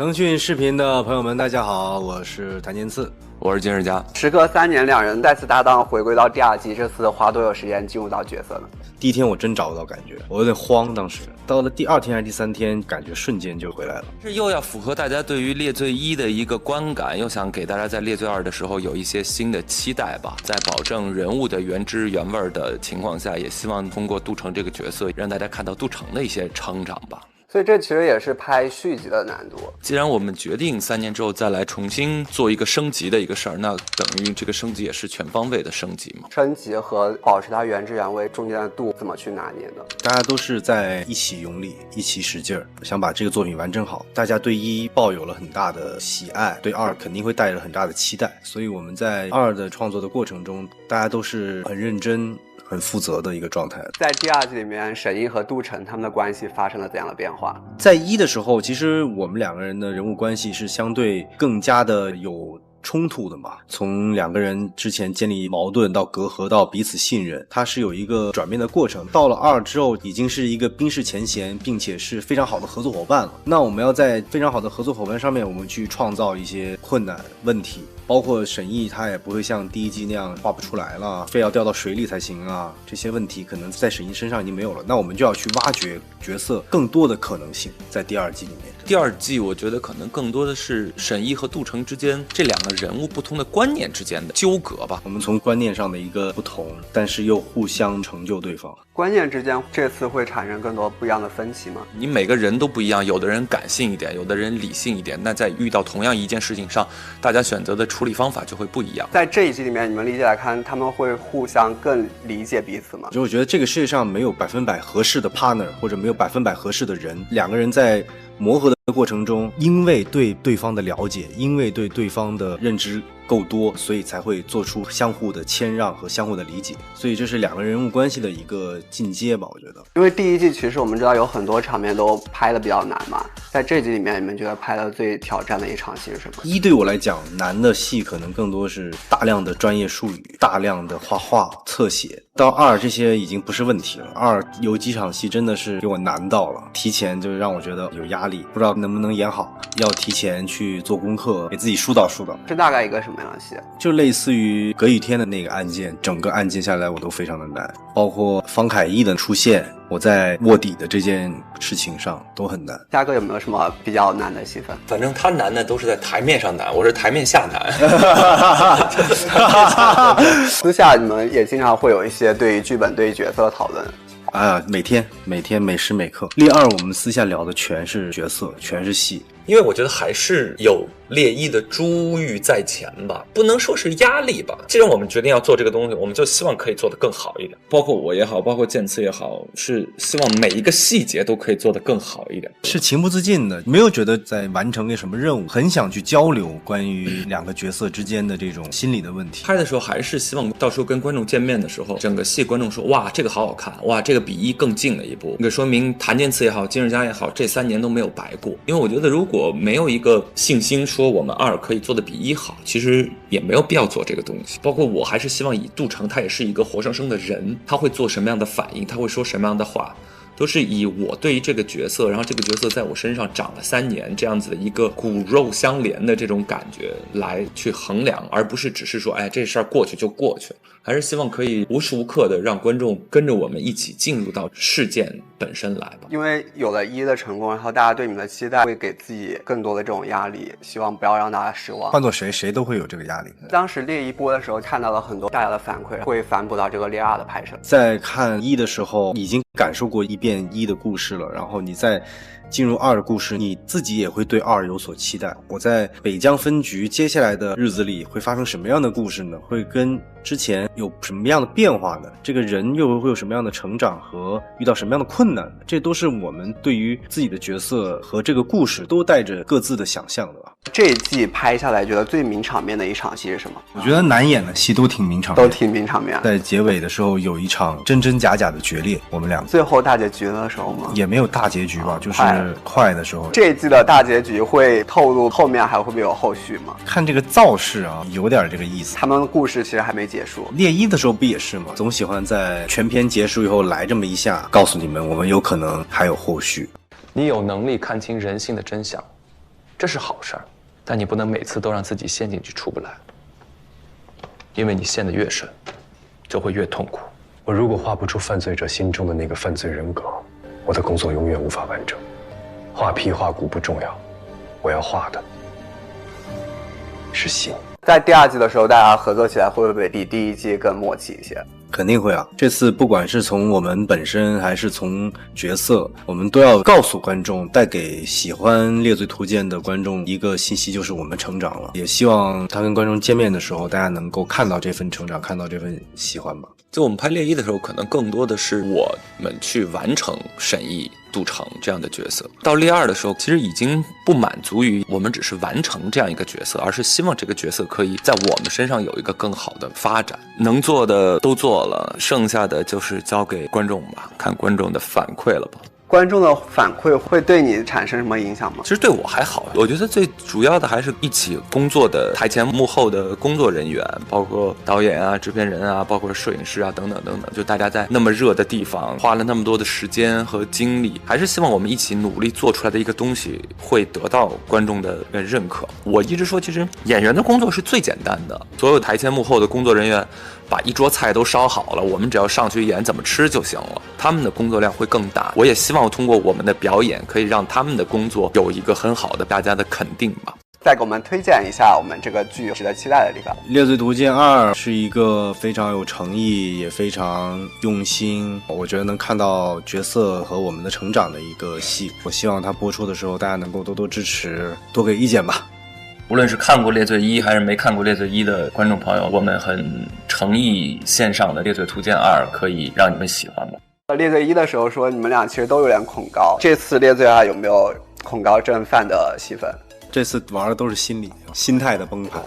腾讯视频的朋友们，大家好，我是谭健次，我是金世佳。时隔3年，两人再次搭档回归到第2季，这次花多久时间进入到角色呢？第一天我真找不到感觉，我有点慌，当时到了第2天还是第3天，感觉瞬间就回来了。是又要符合大家对于《猎罪1》的一个观感，又想给大家在《猎罪2》的时候有一些新的期待吧，在保证人物的原汁原味的情况下，也希望通过杜成这个角色，让大家看到杜成的一些成长吧。所以这其实也是拍续集的难度。既然我们决定3年之后再来重新做一个升级的一个事儿，那等于这个升级也是全方位的升级嘛。升级和保持它原汁原味中间的度怎么去拿捏呢？大家都是在一起用力，一起使劲儿，想把这个作品完成好。大家对1抱有了很大的喜爱，对2肯定会带着很大的期待。所以我们在2的创作的过程中，大家都是很认真很负责的一个状态。在第2季里面，沈一和杜成他们的关系发生了怎样的变化？在1的时候，其实我们2个人的人物关系是相对更加的有冲突的嘛，从2个人之前建立矛盾到隔阂到彼此信任，它是有一个转变的过程。到了2之后，已经是一个冰释前嫌，并且是非常好的合作伙伴了。那我们要在非常好的合作伙伴上面，我们去创造一些困难问题，包括沈毅他也不会像第1季那样画不出来了，非要掉到水里才行啊，这些问题可能在沈毅身上已经没有了。那我们就要去挖掘角色更多的可能性，在第2季里面。第2季我觉得可能更多的是沈一和杜成之间这2个人物不同的观念之间的纠葛吧。我们从观念上的一个不同，但是又互相成就对方。观念之间这次会产生更多不一样的分歧吗？你每个人都不一样，有的人感性一点，有的人理性一点，那在遇到同样一件事情上，大家选择的处理方法就会不一样。在这一季里面，你们理解来看，他们会互相更理解彼此吗？就我觉得这个世界上没有100%合适的 partner， 或者没有100%合适的人。2个人在磨合的过程中，因为对对方的了解，因为对对方的认知够多，所以才会做出相互的谦让和相互的理解。所以这是2个人物关系的一个进阶吧，我觉得。因为第1季其实我们知道有很多场面都拍的比较难嘛，在这集里面，你们觉得拍的最挑战的一场戏是什么？1对我来讲，难的戏可能更多是大量的专业术语，大量的画画侧写。到2这些已经不是问题了，2有几场戏真的是给我难到了，提前就让我觉得有压力，不知道能不能演好，要提前去做功课，给自己疏导疏导。这大概一个什么样的戏？就类似于葛雨天的那个案件，整个案件下来我都非常的难，包括方凯毅的出现，我在卧底的这件事情上都很难。嘉哥有没有什么比较难的戏份？反正他难的都是在台面上难，我是台面下难。私下你们也经常会有一些对于剧本、对于角色的讨论。每天每时每刻。猎2我们私下聊的全是角色，全是戏。因为我觉得还是有猎1的珠玉在前吧，不能说是压力吧。既然我们决定要做这个东西，我们就希望可以做得更好一点。包括我也好，包括健次也好，是希望每一个细节都可以做得更好一点。是情不自禁的，没有觉得在完成个什么任务，很想去交流关于2个角色之间的这种心理的问题。拍的时候还是希望到时候跟观众见面的时候，整个戏观众说哇这个好好看，哇这个比1更近了一步。这个说明谭健次也好，金世佳也好，这3年都没有白过。因为我觉得如果没有一个信心说我们2可以做得比1好，其实也没有必要做这个东西。包括我还是希望以杜成他也是一个活生生的人，他会做什么样的反应，他会说什么样的话，都是以我对于这个角色，然后这个角色在我身上长了3年这样子的一个骨肉相连的这种感觉来去衡量，而不是只是说这事儿过去就过去了。还是希望可以无时无刻的让观众跟着我们一起进入到事件本身来吧。因为有了1的成功，然后大家对你们的期待会给自己更多的这种压力，希望不要让大家失望。换做谁都会有这个压力。当时猎1播的时候看到了很多大家的反馈，会反哺到这个猎2的拍摄。在看1的时候已经感受过一遍1的故事了，然后你再进入2的故事，你自己也会对2有所期待。我在北疆分局接下来的日子里会发生什么样的故事呢？会跟之前有什么样的变化呢？这个人又会有什么样的成长和遇到什么样的困难呢？这都是我们对于自己的角色和这个故事都带着各自的想象的吧。这一季拍下来觉得最名场面的一场戏是什么？我觉得难演的戏都挺名场面，都挺名场面。在结尾的时候有一场真真假假的决裂，我们俩最后大结局的时候吗？也没有大结局吧，就是快的时候。这一季的大结局会透露后面还会不会有后续吗？看这个造势啊，有点这个意思。他们的故事其实还没结束。猎1的时候不也是吗？总喜欢在全篇结束以后来这么一下，告诉你们我们有可能还有后续。你有能力看清人性的真相，这是好事儿，但你不能每次都让自己陷进去出不来，因为你陷得越深，就会越痛苦。我如果画不出犯罪者心中的那个犯罪人格，我的工作永远无法完整。画皮画骨不重要，我要画的是心。在第2季的时候，大家合作起来会不会比第1季更默契一些？肯定会啊！这次不管是从我们本身还是从角色，我们都要告诉观众，带给喜欢《猎罪图鉴》的观众一个信息，就是我们成长了。也希望他跟观众见面的时候，大家能够看到这份成长，看到这份喜欢吧。就我们拍猎一的时候，可能更多的是我们去完成沈毅、杜成这样的角色。到猎二的时候，其实已经不满足于我们只是完成这样一个角色，而是希望这个角色可以在我们身上有一个更好的发展。能做的都做了，剩下的就是交给观众吧，看观众的反馈了吧。观众的反馈会对你产生什么影响吗？其实对我还好，我觉得最主要的还是一起工作的台前幕后的工作人员，包括导演啊、制片人啊，包括摄影师啊等等等等，就大家在那么热的地方花了那么多的时间和精力，还是希望我们一起努力做出来的一个东西会得到观众的认可。我一直说，其实演员的工作是最简单的，所有台前幕后的工作人员把一桌菜都烧好了，我们只要上去演怎么吃就行了，他们的工作量会更大。我也希望通过我们的表演可以让他们的工作有一个很好的大家的肯定吧。再给我们推荐一下我们这个剧值得期待的地方。《猎罪图鉴2》是一个非常有诚意也非常用心，我觉得能看到角色和我们的成长的一个戏。我希望它播出的时候大家能够多多支持，多给意见吧。无论是看过《猎罪1》还是没看过《猎罪1》的观众朋友，我们很诚意献上的《猎罪图鉴2》可以让你们喜欢吗？猎罪1的时候说你们俩其实都有点恐高，这次猎罪2有没有恐高症犯的戏份？这次玩的都是心理，心态的崩盘，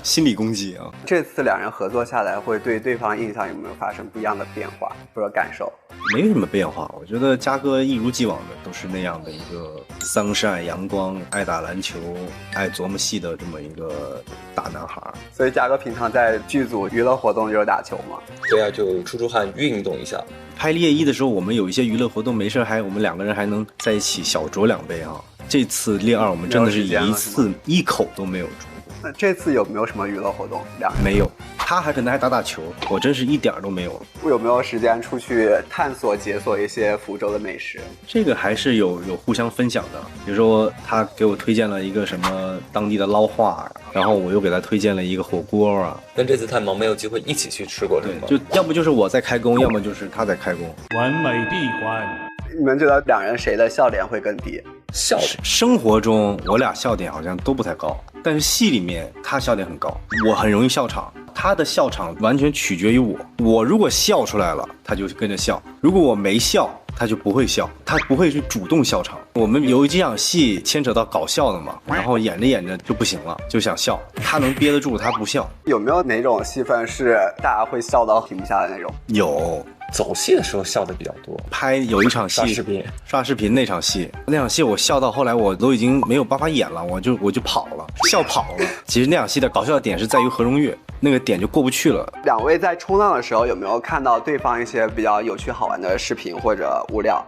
心理攻击啊！这次两人合作下来，会对对方印象有没有发生不一样的变化或者感受？没什么变化，我觉得嘉哥一如既往的都是那样的一个sunshine阳光，爱打篮球，爱琢磨戏的这么一个大男孩。所以嘉哥平常在剧组娱乐活动就是打球吗？对啊，就出出汗，运动一下。拍猎一的时候，我们有一些娱乐活动，没事我们两个人还能在一起小酌2杯啊。这次猎2我们真的是一次一口都没有酌。那这次有没有什么娱乐活动？两人没有，他可能还打球，我真是一点都没有。有没有时间出去探索解锁一些福州的美食？这个还是有互相分享的。比如说他给我推荐了一个什么当地的捞话，然后我又给他推荐了一个火锅啊。但这次太忙，没有机会一起去吃过，对吗？就要不就是我在开工，要么就是他在开工。完美闭环。你们觉得两人谁的笑点会更低？笑点。生活中我俩笑点好像都不太高，但是戏里面他笑点很高，我很容易笑场。他的笑场完全取决于我，我如果笑出来了，他就跟着笑；如果我没笑，他就不会笑，他不会去主动笑场。我们由于这场戏牵扯到搞笑的嘛，然后演着演着就不行了，就想笑，他能憋得住，他不笑。有没有哪种戏份是大家会笑到停不下的那种？有。走戏的时候笑的比较多，拍有一场戏刷视频那场戏我笑到后来我都已经没有办法演了，我就跑了，笑跑了。其实那场戏的搞笑的点是在于何荣悦，那个点就过不去了。两位在冲浪的时候有没有看到对方一些比较有趣好玩的视频或者物料？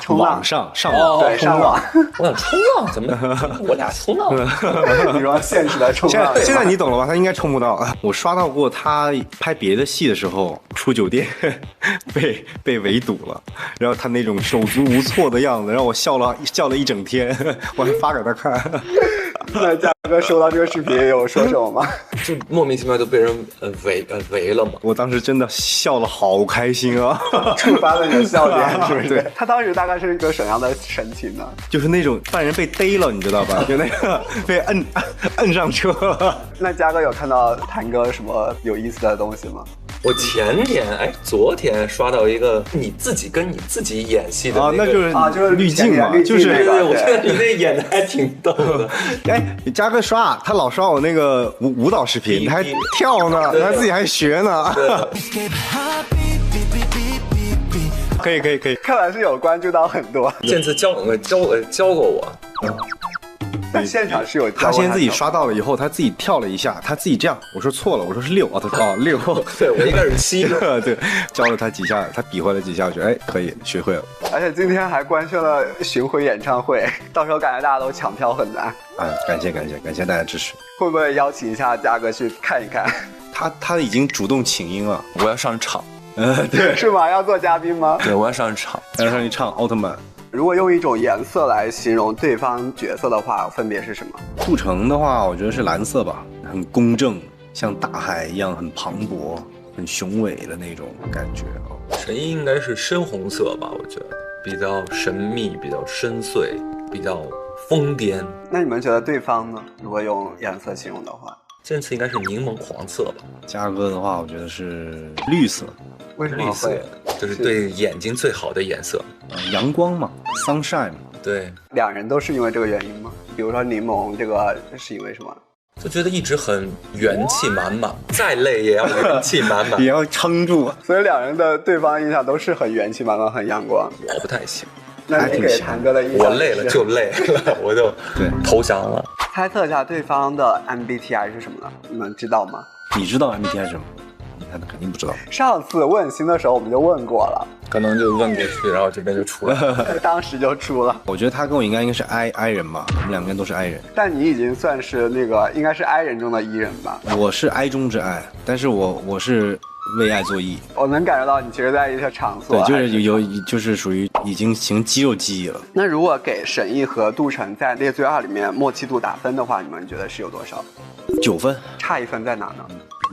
冲浪上网，对，上网。我想冲浪怎么我俩冲浪？你说现实的冲浪，现在你懂了吧？他应该冲不到。我刷到过他拍别的戏的时候出酒店被围堵了，然后他那种手足无措的样子，让我笑了一整天，我还发给他看。那嘉哥收到这个视频有说什么吗？就莫名其妙就被人围了嘛。我当时真的笑了好开心啊，触发了你的笑点，是不是？对，他当时大概是一个什么样的神情呢？就是那种犯人被逮了，你知道吧？就那个被摁上车了。那嘉哥有看到谭哥什么有意思的东西吗？我昨天刷到一个你自己跟你自己演戏的那就是滤镜嘛，就是我觉得你那演的还挺逗的。嘉哥他老刷我那个舞蹈视频，他还跳呢，他自己还学呢。可以，看来是有关注到很多。这次教过我。但现场是有他先自己刷到了以后，他自己跳了一下，他自己这样，我说错了，我说是6，他说6，对我应该是7，对，教了他几下，他比划了几下，我觉得可以学会了。而且今天还官宣了巡回演唱会，到时候感觉大家都抢票很难。感谢大家支持。会不会邀请一下嘉哥去看一看？他已经主动请缨了，我要上场。对，是吗？要做嘉宾吗？对，我要上场，要上去唱奥特曼。如果用一种颜色来形容对方角色的话，分别是什么？顾城的话，我觉得是蓝色吧，很公正，像大海一样很磅礴、很雄伟的那种感觉。神医应该是深红色吧，我觉得比较神秘、比较深邃、比较疯癫。那你们觉得对方呢？如果用颜色形容的话，这次应该是柠檬黄色吧。嘉哥的话，我觉得是绿色。为什么绿色就是对眼睛最好的颜色，阳光嘛 ，sunshine 嘛。对，两人都是因为这个原因吗？比如说柠檬这个是因为什么？就觉得一直很元气满满，再累也要元气满满，也要撑住。所以两人的对方印象都是很元气满满、很阳光。我不太行，那你给谭哥的印象？我累了就累了，我就投降了。猜测一下对方的 MBTI 是什么呢？你们知道吗？你知道 MBTI 是什么？他肯定不知道。上次问星的时候我们就问过了，可能就问过去，然后这边就出来了。当时就出了。我觉得他跟我应该是 I 人吧，我们两个人都是 I 人。但你已经算是那个应该是 I 人中的 E 人吧？我是 I 中之 I， 但是我是为爱作义。我能感觉到你其实在一些场所，对，就是就是属于已经形肌肉记忆了。那如果给沈毅和杜晨在《猎罪2》里面默契度打分的话，你们觉得是有多少？9分，差1分在哪呢？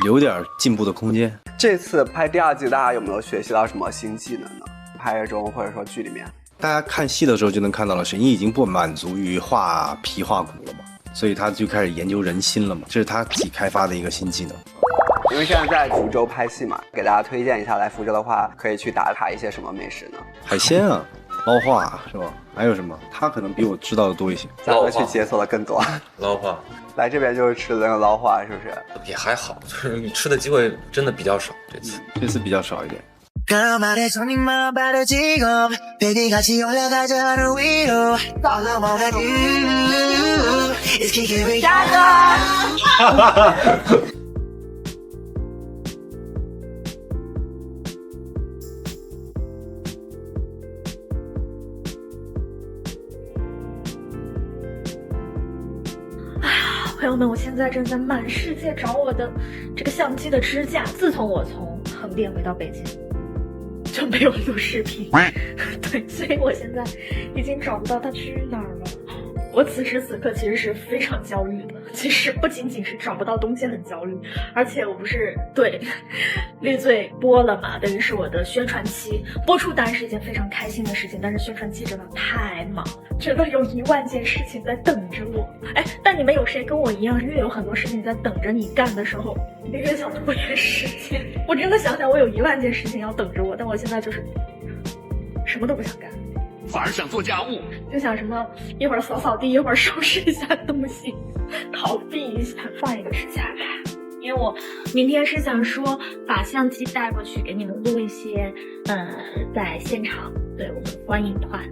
留点进步的空间。这次拍第2季，大家有没有学习到什么新技能呢？拍摄中或者说剧里面，大家看戏的时候就能看到了，沈毅已经不满足于画皮画骨了嘛，所以他就开始研究人心了嘛，这是他自己开发的一个新技能。因为现在在福州拍戏嘛，给大家推荐一下，来福州的话可以去打卡一些什么美食呢？海鲜啊，捞化是吧？还有什么？他可能比我知道的多一些。嘉哥去解锁的更多。捞化，来这边就是吃的那个捞化，是不是？也还好，就是你吃的机会真的比较少，这次比较少一点。朋友们，我现在正在满世界找我的这个相机的支架。自从我从横店回到北京，就没有录视频。对，所以我现在已经找不到它去哪儿了。我此时此刻其实是非常焦虑的。其实不仅仅是找不到东西很焦虑，而且我不是对猎罪播了嘛，等于是我的宣传期。播出当然是一件非常开心的事情，但是宣传期真的太忙了，真的有1万件事情在等着我。哎，但你们有谁跟我一样，越有很多事情在等着你干的时候，你越想拖延时间？我真的想想，我有1万件事情要等着我，但我现在就是什么都不想干，反而想做家务，就想什么一会儿扫扫地，一会儿收拾一下东西，逃避一下，放一个指甲吧。因为我明天是想说把相机带过去给你们录一些在现场对我们观影团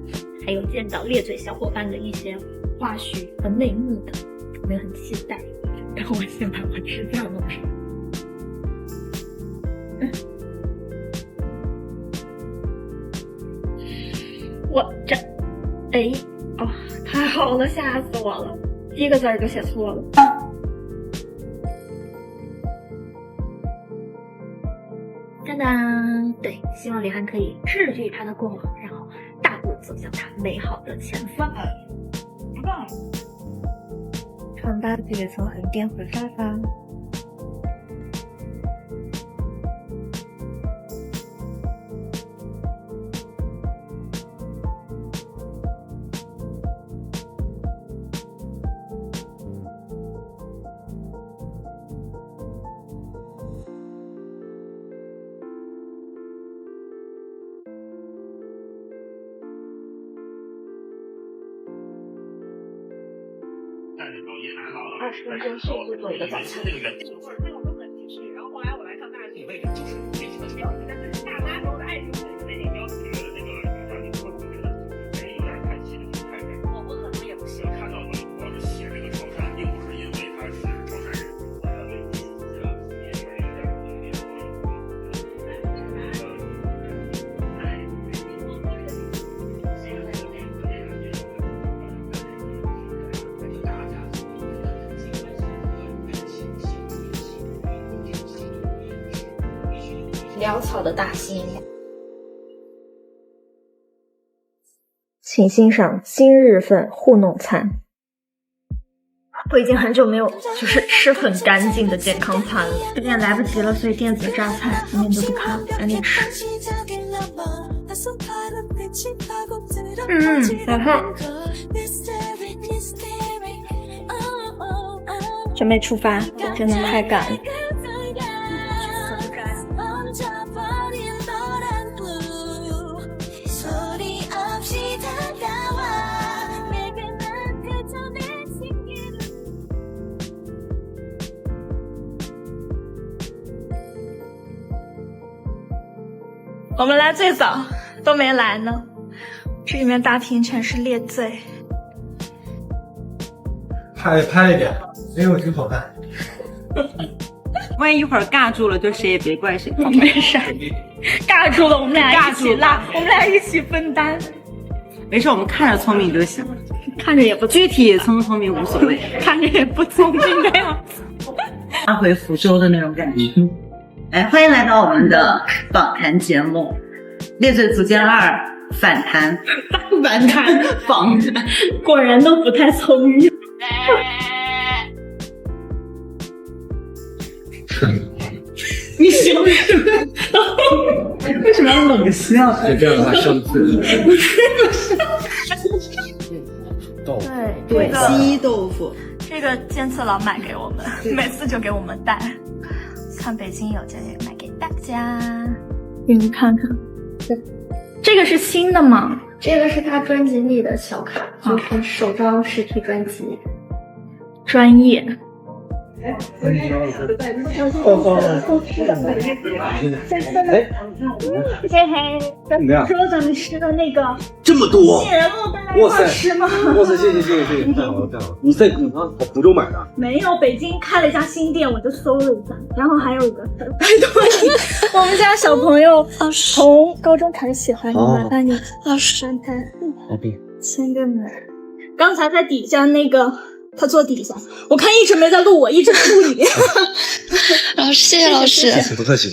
还有见到猎罪小伙伴的一些花絮和内幕的，我也很期待。然后我先把我指甲弄上。我这太好了，吓死我了，一个字儿就写错了。当当，对，希望李涵可以治愈他的过往，然后大步走向他美好的前方。长大姐从横店回来吧。20分钟速度做一个早餐。然后后来我来上大学，为什么就是最喜欢表现在自己大妈中的爱情那你标题的那个让你说觉得有点看戏的心态。我可能也不喜欢看到的，我是潦草的大戏。请欣赏今日份糊弄餐。我已经很久没有就是吃很干净的健康餐了，有点来不及了，所以电子榨菜今天就不看了，赶紧吃。好看。准备出发，真的太赶了。我们来最早，都没来呢。这里面大厅全是列罪。拍一点，因为我挺好看。万一一会儿尬住了，就谁也别怪谁。没事，尬住了我们俩一起拉，我们俩一起分担。没事，我们看着聪明就行，看着也不具体聪不聪明无所谓，看着也不聪明的样子。拉回福州的那种感觉。哎，欢迎来到我们的访谈节目《猎罪图鉴2》反弹，访谈，果然都不太聪明。你笑什么？为什么要冷笑？这样的话生字。对，鸡豆腐，这个监测老买给我们，每次就给我们带。看北京有这个买给大家，给你看看。这个是新的吗？这个是他专辑里的小卡，就是首张实体专辑。专业。怎么样？说咱们吃的那个这么多，哇塞，吃吗？哇塞，谢谢，太好了。你在福州买的？没有，北京开了一家新店，我就搜了一下，然后还有一个，拜托你，我们家小朋友从高中开始喜欢你，麻烦你老师签个名。刚才在底下那个。他坐底下，我看一直没在录我，一直在录你。老师，谢谢老师。不客气。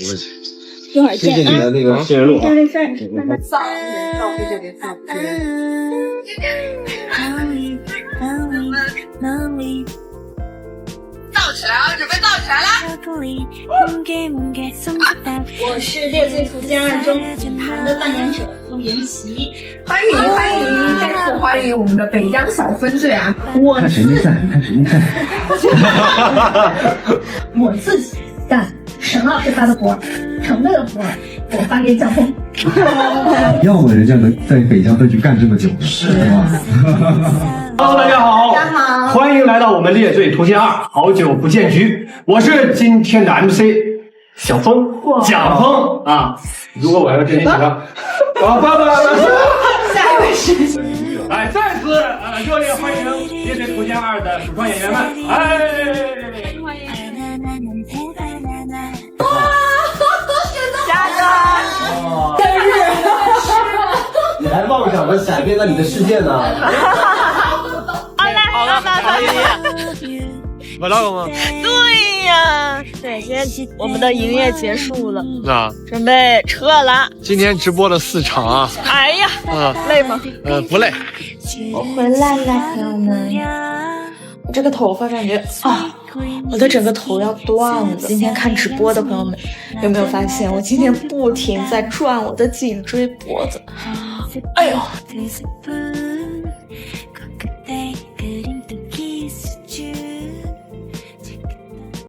一会儿见。谢谢你的那个信任录。没事，慢慢造。造起来啊！准备造起来啦！我是《猎罪图鉴2》中谈的扮演者陆妍琪，欢迎，再次欢迎我们的北疆小分队啊！看谁没在。我自己干沈老师发的活，成队的活，我发给蒋峰。要么人家能在北疆分局干这么久，是吗？Hello， 大家好，欢迎来到我们《猎罪图鉴2》，好久不见局，我是今天的 MC 小峰，蒋峰啊。如果我要真心喜欢，下一位是，来再次热烈欢迎《猎罪图鉴2》的主创演员们，欢迎。你还妄想着改变了你的世界呢？好了，我到了吗？对呀，对，今天我们的营业结束了，准备撤了。今天直播了4场啊！哎呀，累吗？不累。我回来了，朋友们。我这个头发感觉我的整个头要断了。今天看直播的朋友们有没有发现，我今天不停在转我的颈椎脖子？哎呦！